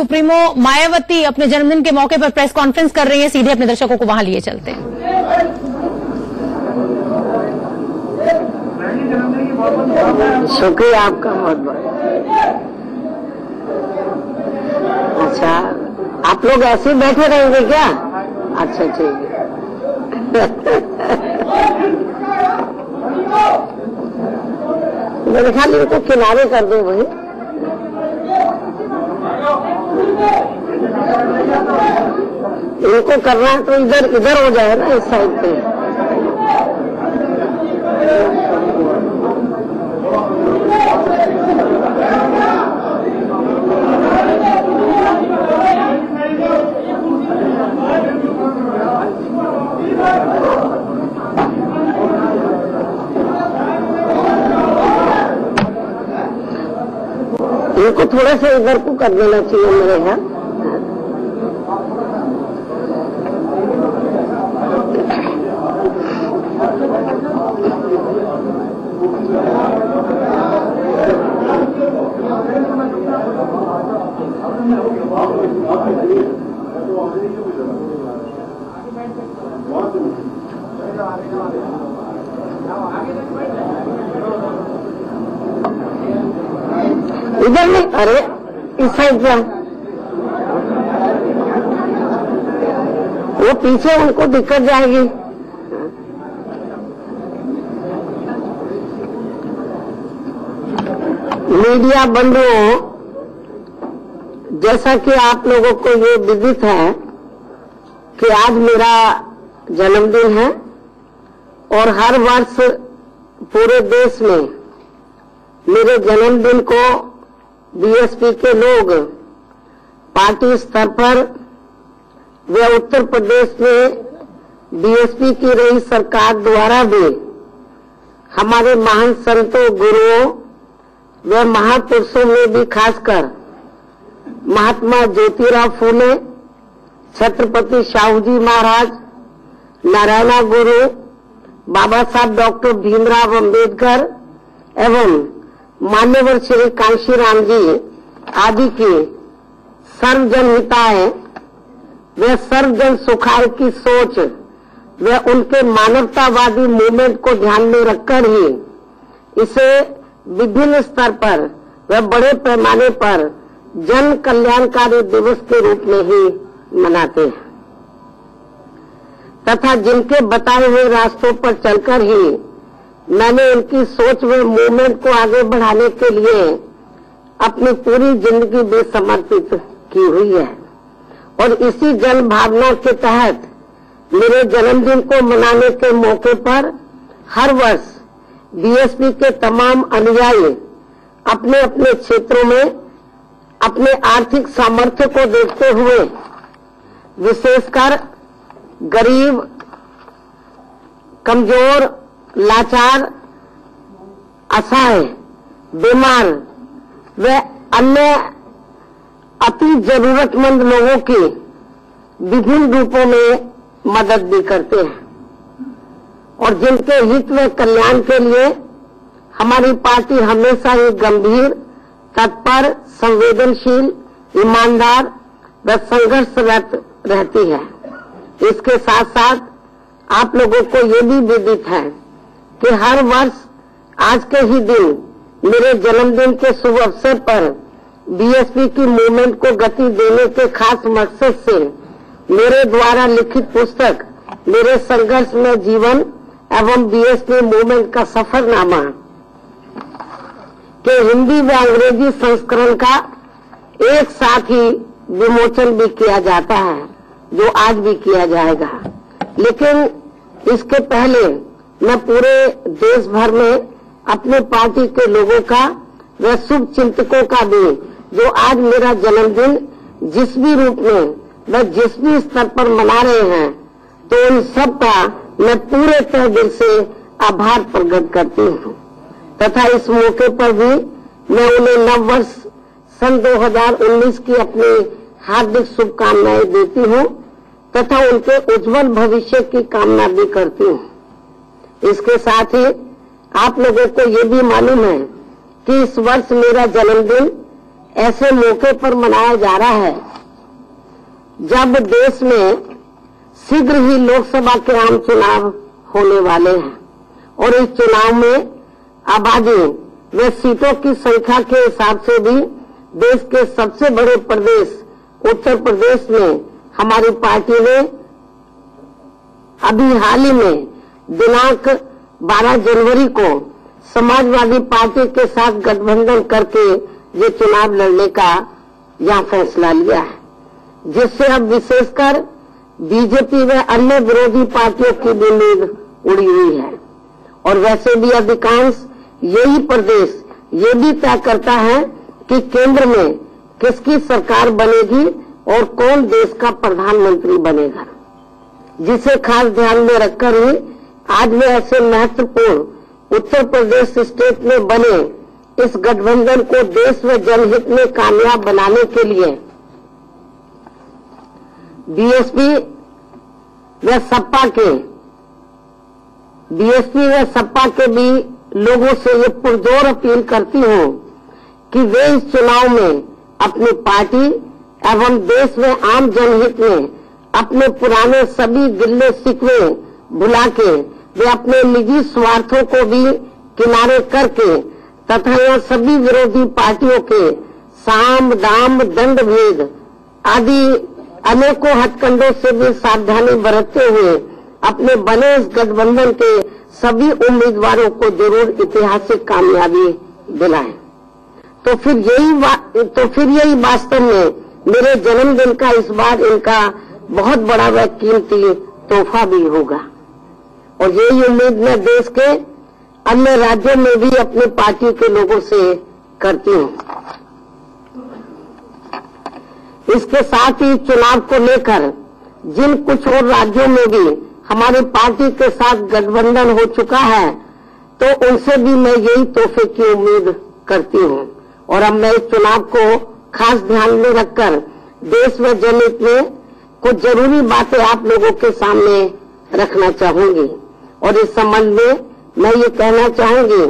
Supremo Mayawati अपने जन्मदिन के मौके पर प्रेस कॉन्फ्रेंस कर रही हैं, सीधे अपने दर्शकों को वहां लिए चलते हैं। शुक्रिया आपका बहुत बहुत। अच्छा, आप लोग ऐसे ही बैठे रहेंगे क्या? अच्छा ठीक है। मेरे ख्याल इनको किनारे कर दो भाई। इनको करना है तो इधर हो जाए ना, इस साइड पे। इनको थोड़ा सा इधर को कर देना चाहिए मेरे यहाँ। इधर नहीं, अरे इस साइड पे वो पीछे, उनको दिक्कत जाएगी। मीडिया बंधुओं, जैसा कि आप लोगों को ये विदित है कि आज मेरा जन्मदिन है और हर वर्ष पूरे देश में मेरे जन्मदिन को बीएसपी के लोग पार्टी स्तर पर व उत्तर प्रदेश में बीएसपी की रही सरकार द्वारा भी हमारे महान संतों, गुरुओं व महापुरुषों में भी खासकर महात्मा ज्योतिराव फूले, छत्रपति शाहू जी महाराज, नारायण गुरु, बाबा साहब डॉक्टर भीमराव अंबेडकर एवं मान्यवर श्री कांशीराम जी आदि की सर्वजन हिताय व सर्वजन सुखाय की सोच व उनके मानवतावादी मूवमेंट को ध्यान में रखकर ही इसे विभिन्न स्तर पर व बड़े पैमाने पर जन कल्याणकारी दिवस के रूप में ही मनाते हैं तथा जिनके बताए हुए रास्तों पर चलकर ही मैंने उनकी सोच व मूवमेंट को आगे बढ़ाने के लिए अपनी पूरी जिंदगी भी समर्पित की हुई है और इसी जन भावना के तहत मेरे जन्मदिन को मनाने के मौके पर हर वर्ष बीएसपी के तमाम अनुयायी अपने अपने क्षेत्रों में अपने आर्थिक सामर्थ्य को देखते हुए विशेषकर गरीब, कमजोर, लाचार, असहाय, बीमार व अन्य अति जरूरतमंद लोगों की विभिन्न रूपों में मदद भी करते हैं और जिनके हित व कल्याण के लिए हमारी पार्टी हमेशा ही गंभीर, तत्पर, संवेदनशील, ईमानदार व संघर्षरत रहती है। इसके साथ साथ आप लोगों को ये भी विदित है कि हर वर्ष आज के ही दिन मेरे जन्मदिन के शुभ अवसर पर बीएसपी की मूवमेंट को गति देने के खास मकसद से मेरे द्वारा लिखित पुस्तक मेरे संघर्ष में जीवन एवं बीएसपी मूवमेंट का सफरनामा के हिंदी व अंग्रेजी संस्करण का एक साथ ही विमोचन भी किया जाता है, जो आज भी किया जाएगा। लेकिन इसके पहले मैं पूरे देश भर में अपने पार्टी के लोगों का व शुभ चिंतकों का भी, जो आज मेरा जन्मदिन जिस भी रूप में व जिस भी स्तर पर मना रहे हैं, तो उन सब का मैं पूरे तहे दिल से आभार प्रकट करती हूँ तथा इस मौके पर भी मैं उन्हें नव वर्ष सन 2019 की अपनी हार्दिक शुभकामनाएं देती हूँ तथा उनके उज्जवल भविष्य की कामना भी करती हूँ। इसके साथ ही आप लोगों को ये भी मालूम है कि इस वर्ष मेरा जन्मदिन ऐसे मौके पर मनाया जा रहा है जब देश में शीघ्र ही लोकसभा के आम चुनाव होने वाले हैं और इस चुनाव में आबादी व सीटों की संख्या के हिसाब से भी देश के सबसे बड़े प्रदेश उत्तर प्रदेश में हमारी पार्टी ने अभी हाल ही में दिनांक 12 जनवरी को समाजवादी पार्टी के साथ गठबंधन करके ये चुनाव लड़ने का यह फैसला लिया है, जिससे अब विशेषकर बीजेपी व अन्य विरोधी पार्टियों की भी नींद उड़ी हुई है। और वैसे भी अधिकांश यही प्रदेश ये भी तय करता है कि केंद्र में किसकी सरकार बनेगी और कौन देश का प्रधानमंत्री बनेगा, जिसे खास ध्यान में रखकर ही आज में ऐसे महत्वपूर्ण उत्तर प्रदेश स्टेट में बने इस गठबंधन को देश व जनहित में कामयाब बनाने के लिए बीएसपी व सपा के भी लोगों से ये पुरजोर अपील करती हूं कि वे इस चुनाव में अपनी पार्टी एवं देश में आम जनहित में अपने पुराने सभी गिल्ले शिकवे भुला के वे अपने निजी स्वार्थों को भी किनारे करके तथा यह सभी विरोधी पार्टियों के साम दाम दंड भेद आदि अनेकों हथकंडों से भी सावधानी बरतते हुए अपने बने इस गठबंधन के सभी उम्मीदवारों को जरूर ऐतिहासिक कामयाबी दिलाएं। तो फिर यही वास्तव में मेरे जन्मदिन का इस बार इनका बहुत बड़ा व कीमती तोहफा भी होगा और यही उम्मीद मैं देश के अन्य राज्यों में भी अपनी पार्टी के लोगों से करती हूं। इसके साथ ही चुनाव को लेकर जिन कुछ और राज्यों में भी हमारी पार्टी के साथ गठबंधन हो चुका है तो उनसे भी मैं यही तोहफे की उम्मीद करती हूं और अब मैं इस चुनाव को खास ध्यान में रखकर देश व जनहित में कुछ जरूरी बातें आप लोगों के सामने रखना चाहूंगी। और इस संबंध में मैं ये कहना चाहूंगी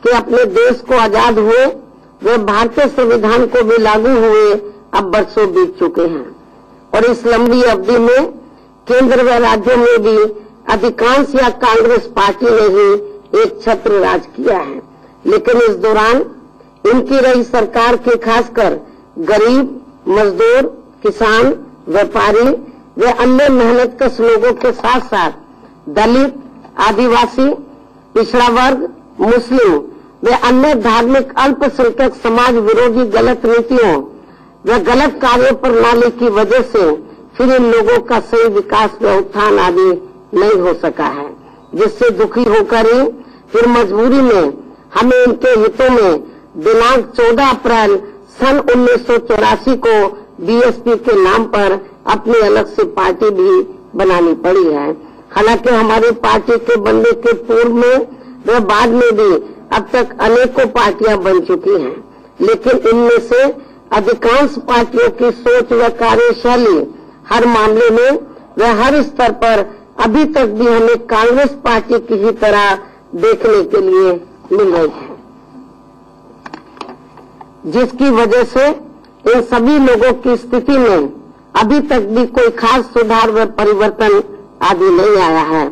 कि अपने देश को आजाद हुए वे भारतीय संविधान को भी लागू हुए अब बरसों बीत चुके हैं और इस लंबी अवधि में केंद्र व राज्यों में भी अधिकांश या कांग्रेस पार्टी ने ही एक छत्र राज किया है, लेकिन इस दौरान इनकी रही सरकार के खासकर गरीब, मजदूर, किसान, व्यापारी व अन्य मेहनतकश लोगों के साथ साथ दलित, आदिवासी, पिछड़ा वर्ग, मुस्लिम व अन्य धार्मिक अल्पसंख्यक समाज विरोधी गलत नीतियों व गलत कार्य प्रणाली की वजह से फिर इन लोगों का सही विकास व उत्थान आदि नहीं हो सका है, जिससे दुखी होकर ही फिर मजबूरी में हमें इनके हितों में दिनांक 14 अप्रैल सन 1984 को बीएसपी के नाम पर अपनी अलग से पार्टी भी बनानी पड़ी है। हालांकि हमारी पार्टी के बनने के पूर्व में व बाद में भी अब तक अनेकों पार्टियां बन चुकी हैं, लेकिन इनमें से अधिकांश पार्टियों की सोच व कार्यशैली हर मामले में व हर स्तर पर अभी तक भी हमें कांग्रेस पार्टी की ही तरह देखने के लिए मिल रही है, जिसकी वजह से इन सभी लोगों की स्थिति में अभी तक भी कोई खास सुधार व परिवर्तन आदि नहीं आया है।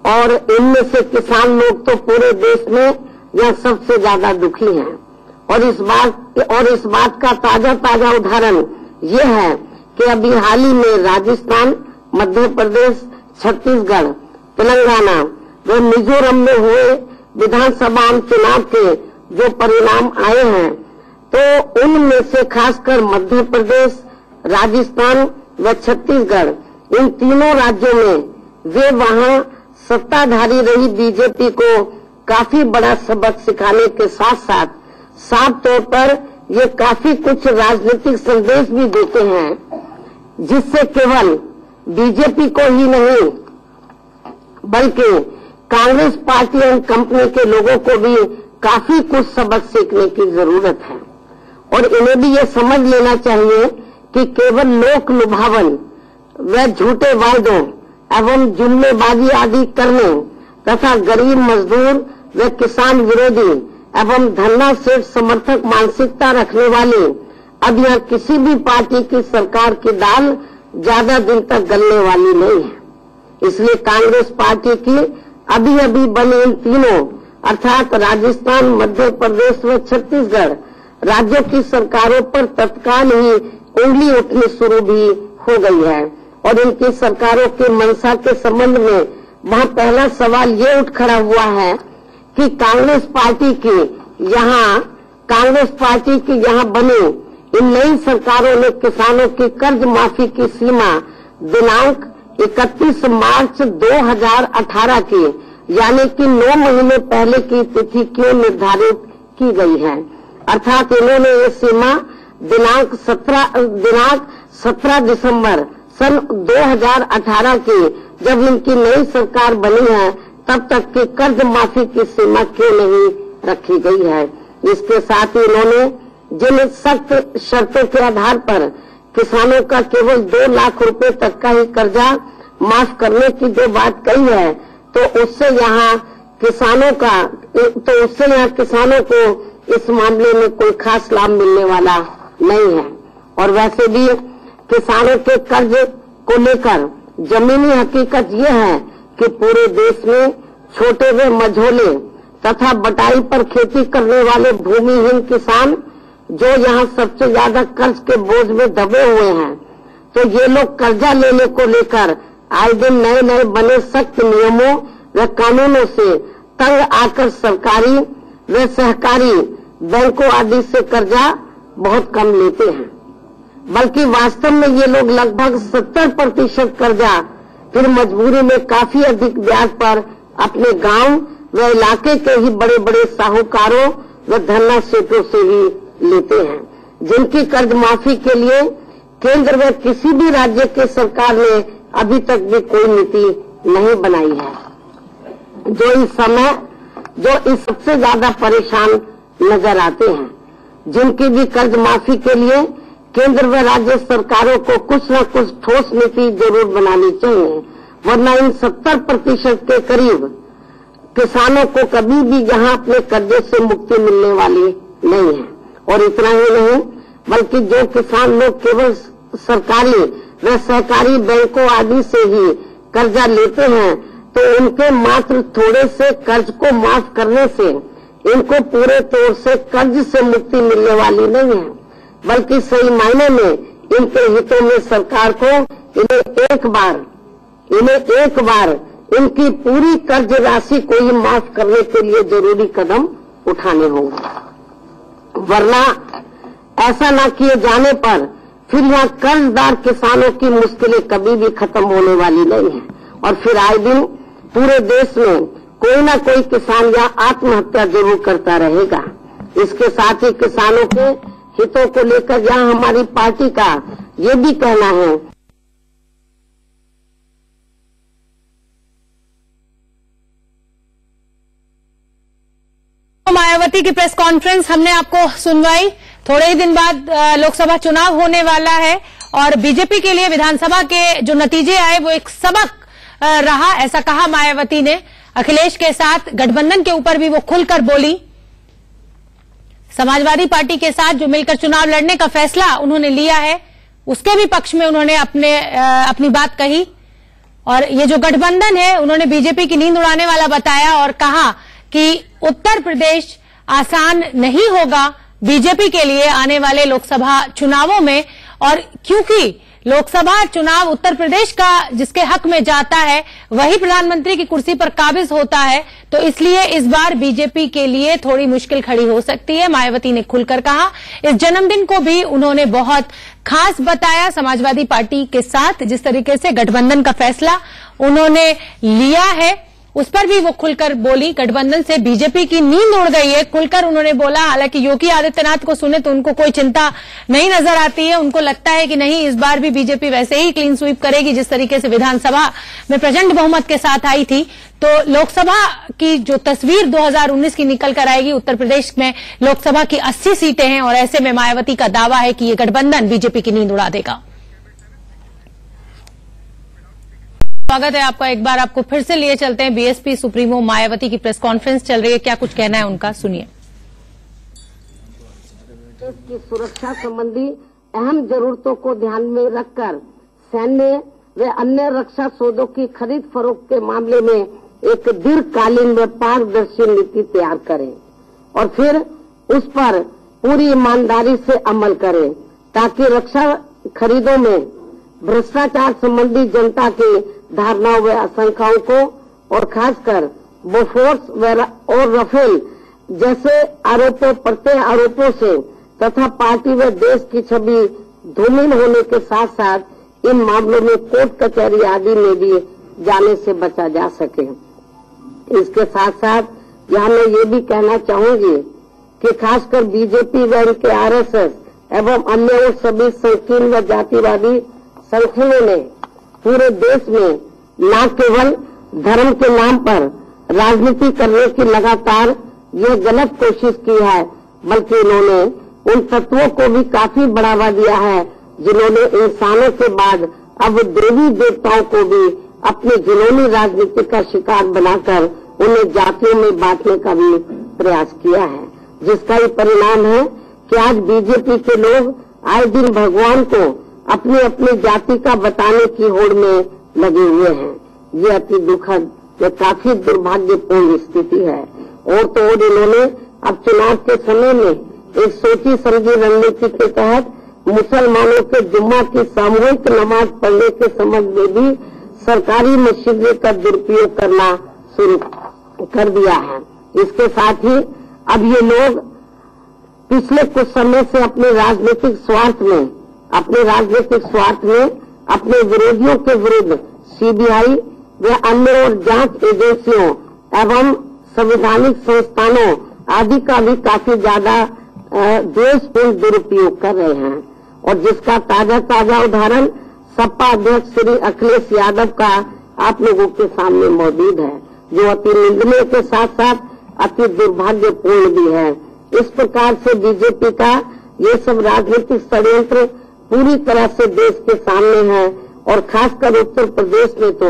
और इनमें से किसान लोग तो पूरे देश में यह सबसे ज्यादा दुखी हैं और इस बात का ताजा उदाहरण ये है कि अभी हाल ही में राजस्थान, मध्य प्रदेश, छत्तीसगढ़, तेलंगाना व मिजोरम में हुए विधानसभा चुनाव के जो परिणाम आए हैं तो उनमें से खासकर मध्य प्रदेश, राजस्थान व छत्तीसगढ़ इन तीनों राज्यों में वे वहां सत्ताधारी रही बीजेपी को काफी बड़ा सबक सिखाने के साथ साथ साफ तौर पर ये काफी कुछ राजनीतिक संदेश भी देते हैं, जिससे केवल बीजेपी को ही नहीं बल्कि कांग्रेस पार्टी और कंपनी के लोगों को भी काफी कुछ सबक सीखने की जरूरत है और इन्हें भी ये समझ लेना चाहिए कि केवल लोक लुभावन व झूठे वायदों एवं जुम्मेबाजी आदि करने तथा गरीब, मजदूर व किसान विरोधी एवं धन्ना सेठ समर्थक मानसिकता रखने वाले अब यह किसी भी पार्टी की सरकार की दाल ज्यादा दिन तक गलने वाली नहीं है। इसलिए कांग्रेस पार्टी की अभी अभी बनी इन तीनों अर्थात राजस्थान, मध्य प्रदेश व छत्तीसगढ़ राज्यों की सरकारों पर तत्काल ही उंगली उठनी शुरू भी हो गई है और इनकी सरकारों की मंशा के संबंध में वहां पहला सवाल ये उठ खड़ा हुआ है कि कांग्रेस पार्टी की यहाँ बनी इन नई सरकारों ने किसानों की कर्ज माफी की सीमा दिनांक 31 मार्च 2018 की यानी कि 9 महीने पहले की तिथि क्यों निर्धारित की गई है। अर्थात इन्होंने ये सीमा दिनांक 17 दिसंबर सन 2018 की जब इनकी नई सरकार बनी है तब तक की कर्ज माफी की सीमा क्यों नहीं रखी गई है। इसके साथ ही इन्होंने जिन सख्त शर्तों के आधार पर किसानों का केवल 2 लाख रुपए तक का ही कर्जा माफ करने की जो बात कही है तो उससे यहाँ किसानों को इस मामले में कोई खास लाभ मिलने वाला नहीं है। और वैसे भी किसानों के कर्ज को लेकर जमीनी हकीकत ये है कि पूरे देश में छोटे व मझोले तथा बटाई पर खेती करने वाले भूमिहीन किसान जो यहाँ सबसे ज्यादा कर्ज के बोझ में दबे हुए हैं, तो ये लोग कर्जा लेने को लेकर आए दिन नए नए बने सख्त नियमों व कानूनों से तंग आकर सरकारी व सहकारी बैंकों आदि से कर्जा बहुत कम लेते हैं, बल्कि वास्तव में ये लोग लगभग 70% कर्जा फिर मजबूरी में काफी अधिक ब्याज पर अपने गांव व इलाके के ही बड़े बड़े साहूकारों व धन्ना सेठों से ही लेते हैं, जिनकी कर्ज माफी के लिए केंद्र व किसी भी राज्य की सरकार ने अभी तक भी कोई नीति नहीं बनाई है। जो इस सबसे ज्यादा परेशान नजर आते हैं, जिनकी भी कर्ज माफी के लिए केंद्र व राज्य सरकारों को कुछ न कुछ ठोस नीति जरूर बनानी चाहिए, वरना इन 70% के करीब किसानों को कभी भी यहाँ अपने कर्जे से मुक्ति मिलने वाली नहीं है। और इतना ही नहीं बल्कि जो किसान लोग केवल सरकारी व सहकारी बैंकों आदि से ही कर्जा लेते हैं, तो उनके मात्र थोड़े से कर्ज को माफ करने से इनको पूरे तौर से कर्ज से मुक्ति मिलने वाली नहीं है, बल्कि सही मायने में इनके हितों में सरकार को इन्हें एक बार इनकी पूरी कर्ज राशि को ही माफ करने के लिए जरूरी कदम उठाने होंगे, वरना ऐसा न किए जाने पर फिर यहाँ कर्जदार किसानों की मुश्किलें कभी भी खत्म होने वाली नहीं है और फिर आए दिन पूरे देश में कोई ना कोई किसान या आत्महत्या जरूर करता रहेगा। इसके साथ ही किसानों के हितों को लेकर यहाँ हमारी पार्टी का ये भी कहना है मायावती की प्रेस कॉन्फ्रेंस हमने आपको सुनवाई। थोड़े ही दिन बाद लोकसभा चुनाव होने वाला है और बीजेपी के लिए विधानसभा के जो नतीजे आए वो एक सबक रहा, ऐसा कहा मायावती ने। अखिलेश के साथ गठबंधन के ऊपर भी वो खुलकर बोली। समाजवादी पार्टी के साथ जो मिलकर चुनाव लड़ने का फैसला उन्होंने लिया है उसके भी पक्ष में उन्होंने अपनी बात कही। और ये जो गठबंधन है उन्होंने बीजेपी की नींद उड़ाने वाला बताया और कहा कि उत्तर प्रदेश आसान नहीं होगा बीजेपी के लिए आने वाले लोकसभा चुनावों में, और क्योंकि लोकसभा चुनाव उत्तर प्रदेश का जिसके हक में जाता है वही प्रधानमंत्री की कुर्सी पर काबिज होता है, तो इसलिए इस बार बीजेपी के लिए थोड़ी मुश्किल खड़ी हो सकती है। मायावती ने खुलकर कहा। इस जन्मदिन को भी उन्होंने बहुत खास बताया। समाजवादी पार्टी के साथ जिस तरीके से गठबंधन का फैसला उन्होंने लिया है उस पर भी वो खुलकर बोली। गठबंधन से बीजेपी की नींद उड़ गई है, खुलकर उन्होंने बोला। हालांकि योगी आदित्यनाथ को सुने तो उनको कोई चिंता नहीं नजर आती है, उनको लगता है कि नहीं इस बार भी बीजेपी वैसे ही क्लीन स्वीप करेगी जिस तरीके से विधानसभा में प्रचंड बहुमत के साथ आई थी। तो लोकसभा की जो तस्वीर 2019 की निकल कर आएगी, उत्तर प्रदेश में लोकसभा की 80 सीटें हैं और ऐसे में मायावती का दावा है कि ये गठबंधन बीजेपी की नींद उड़ा देगा। स्वागत है आपका एक बार। आपको फिर से लिए चलते हैं। बीएसपी सुप्रीमो मायावती की प्रेस कॉन्फ्रेंस चल रही है, क्या कुछ कहना है उनका, सुनिए। देश की सुरक्षा संबंधी अहम जरूरतों को ध्यान में रखकर सैन्य व अन्य रक्षा सौदों की खरीद फरोख्त के मामले में एक दीर्घकालीन व पारदर्शी नीति तैयार करें और फिर उस पर पूरी ईमानदारी से अमल करें ताकि रक्षा खरीदों में भ्रष्टाचार संबंधी जनता की धारणाओं व आशंकाओं को और खासकर बोफोर्स और राफेल जैसे आरोपों प्रत्यय आरोपों से तथा पार्टी व देश की छवि धूमिल होने के साथ साथ इन मामलों में कोर्ट कचहरी आदि में भी जाने से बचा जा सके। इसके साथ साथ यहाँ मैं ये भी कहना चाहूंगी कि खासकर बीजेपी व इनके आरएसएस एवं अन्य और सभी संकीर्ण व जातिवादी संगठनों ने पूरे देश में न केवल धर्म के नाम पर राजनीति करने की लगातार यह गलत कोशिश की है, बल्कि इन्होंने उन तत्वों को भी काफी बढ़ावा दिया है जिन्होंने इंसानों के बाद अब देवी देवताओं को भी अपनी घिनौनी राजनीति का शिकार बनाकर उन्हें जातियों में बांटने का भी प्रयास किया है, जिसका ही परिणाम है कि आज बीजेपी के लोग आए दिन भगवान को अपनी अपनी जाति का बताने की होड़ में लगे हुए हैं। ये अति दुखद व काफी दुर्भाग्यपूर्ण स्थिति है। और तो और इन्होंने अब चुनाव के समय में एक सोची समझी रणनीति के तहत मुसलमानों के जुम्मा की सामूहिक नमाज पढ़ने के संबंध में भी सरकारी मशीनरी का दुरुपयोग करना शुरू कर दिया है। इसके साथ ही अब ये लोग पिछले कुछ समय से अपने राजनीतिक स्वार्थ में अपने विरोधियों के विरुद्ध सीबीआई व अन्य और जांच एजेंसियों एवं संवैधानिक संस्थानों आदि का भी काफी ज्यादा द्वेषपूर्ण दुरुपयोग कर रहे हैं और जिसका ताजा उदाहरण सपा अध्यक्ष श्री अखिलेश यादव का आप लोगों के सामने मौजूद है, जो अति निंदनीय के साथ साथ अति दुर्भाग्यपूर्ण भी है। इस प्रकार से बीजेपी का ये सब राजनीतिक षड्यंत्र पूरी तरह से देश के सामने है और खासकर उत्तर प्रदेश में तो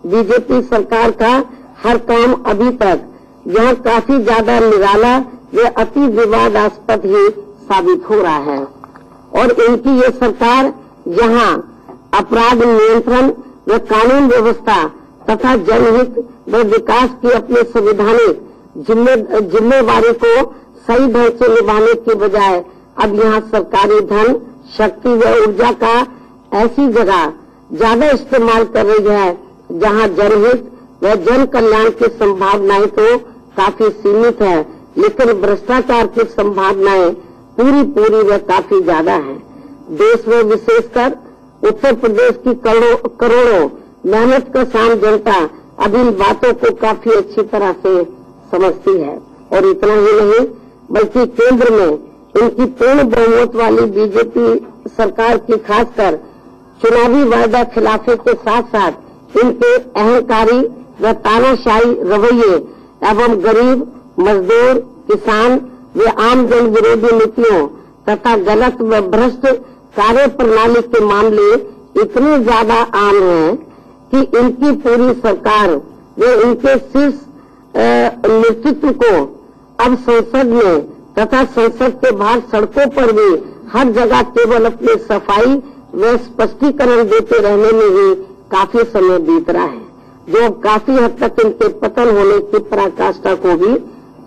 बीजेपी सरकार का हर काम अभी तक यहाँ काफी ज्यादा निराला व अति विवादास्पद ही साबित हो रहा है और इनकी ये सरकार यहाँ अपराध नियंत्रण व कानून व्यवस्था तथा जनहित व विकास की अपनी संवैधानिक जिम्मेवारी को सही ढंग से निभाने के बजाय अब यहाँ सरकारी धन, शक्ति व ऊर्जा का ऐसी जगह ज्यादा इस्तेमाल कर रही है जहाँ जनहित व जन कल्याण की संभावनाएं तो काफी सीमित है, लेकिन भ्रष्टाचार की संभावनाएं पूरी व काफी ज्यादा है। देश में विशेषकर उत्तर प्रदेश की करोड़ों मेहनत का शाम जनता अब इन बातों को काफी अच्छी तरह से समझती है और इतना ही नहीं बल्कि केंद्र में इनकी पूर्ण बहुमत वाली बीजेपी सरकार की खासकर चुनावी वायदा खिलाफी के साथ साथ इनके अहंकारी व तानाशाही रवैये एवं गरीब, मजदूर, किसान व आम जन विरोधी नीतियों तथा गलत व भ्रष्ट कार्य प्रणाली के मामले इतने ज्यादा आम हैं कि इनकी पूरी सरकार व इनके शीर्ष नेतृत्व को अब संसद में तथा संसद के बाहर सड़कों पर भी हर जगह केवल अपनी सफाई व स्पष्टीकरण देते रहने में ही काफी समय बीत रहा है, जो काफी हद तक इनके पतन होने की पराकाष्ठा को भी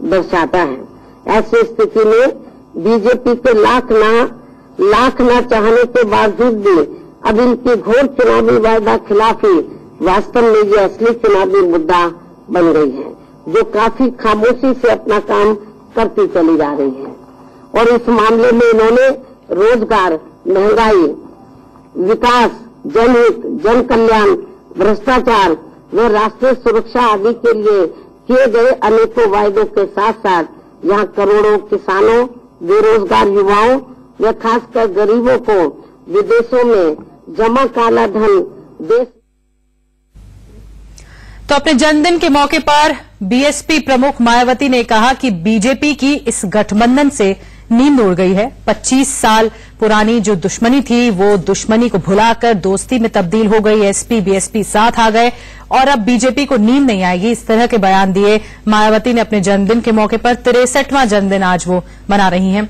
दर्शाता है। ऐसी स्थिति में बीजेपी के लाख ना चाहने के बावजूद भी अब इनकी घोर चुनावी वायदा खिलाफी वास्तव में ये असली चुनावी मुद्दा बन गई है, जो काफी खामोशी से अपना काम करती चली जा रही है। और इस मामले में इन्होंने रोजगार, महंगाई, विकास, जनहित, जन कल्याण, भ्रष्टाचार व राष्ट्रीय सुरक्षा आदि के लिए किए गए अनेकों वायदों के साथ साथ यहाँ करोड़ों किसानों, बेरोजगार युवाओं व खासकर गरीबों को विदेशों में जमा काला धन देश। तो अपने जन्मदिन के मौके पर बीएसपी प्रमुख मायावती ने कहा कि बीजेपी की इस गठबंधन से नींद उड़ गई है। 25 साल पुरानी जो दुश्मनी थी वो दुश्मनी को भुलाकर दोस्ती में तब्दील हो गई। एसपी बीएसपी साथ आ गए और अब बीजेपी को नींद नहीं आएगी, इस तरह के बयान दिए मायावती ने अपने जन्मदिन के मौके पर। 63वां जन्मदिन आज वो मना रही हैं।